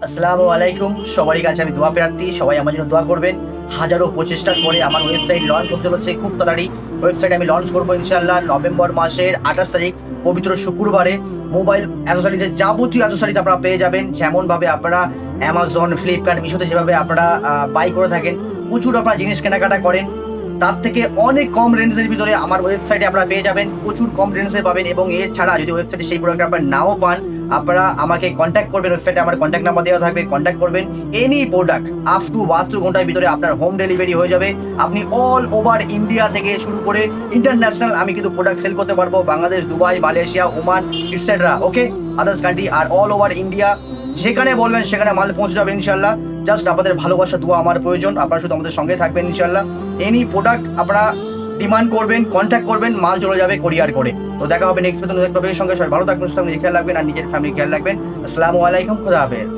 আসসালামু আলাইকুম। সবারই কাছে আমি দোয়া প্রার্থী, সবাই আমার জন্য দোয়া করবেন। হাজারো প্রচেষ্টার পরে আমার ওয়েবসাইট লঞ্চ হতে চলেছে খুব তাড়াতাড়ি। ওয়েবসাইট আমি লঞ্চ করবো ইনশাআল্লাহ নভেম্বর মাসের 28 তারিখ, পবিত্র শুক্রবারে। মোবাইল অ্যাক্সেসরিজের যাবতীয় অ্যাক্সেসরিজ আপনারা পেয়ে যাবেন, যেমনভাবে আপনারা অ্যামাজন, ফ্লিপকার্ট, মিশোতে যেভাবে আপনারা বাই করে থাকেন, প্রচুর আপনারা জিনিস কেনাকাটা করেন, তার থেকে অনেক কম রেঞ্জের ভিতরে আমার ওয়েবসাইটে আপনারা পেয়ে যাবেন। প্রচুর কম রেঞ্জে পাবেন। এবং এছাড়া যদি ওয়েবসাইটে সেই প্রোডাক্ট আপনারা নাও পান, আপনারা আমাকে কন্ট্যাক্ট করবেন। ওয়েবসাইটে আমার কন্ট্যাক্ট নাম্বার দেওয়া থাকবে, কন্ট্যাক্ট করবেন। এনি প্রোডাক্ট আপ টু 72 ঘন্টার ভিতরে আপনার হোম ডেলিভারি হয়ে যাবে। আপনি অল ওভার ইন্ডিয়া থেকে শুরু করে ইন্টারন্যাশনাল আমি কিন্তু প্রোডাক্ট সেল করতে পারবো। Bangladesh, Dubai, Malaysia, Oman, etcetera, okay, others country আর অল ওভার ইন্ডিয়া। যেখানে বলবেন সেখানে মাল পৌঁছে যাবে ইনশাল্লাহ। জাস্ট আপনাদের ভালোবাসা, দোয়া আমার প্রয়োজন। আপনারা শুধু আমাদের সঙ্গে থাকবেন ইনশাল্লাহ। এনি প্রোডাক্ট আপনারা ডিমান্ড করবেন, কন্ট্যাক্ট করবেন, মাল চলে যাবে কোরিয়ার করে। তো দেখা হবে নেক্সট নতুন একটা সঙ্গে। সবাই ভালো থাকবেন, সুস্থ থাকবেন, খেয়াল রাখবেন আর নিজের ফ্যামিলি খেয়াল রাখবেন। আসসালামু আলাইকুম, খুদা হাফেজ।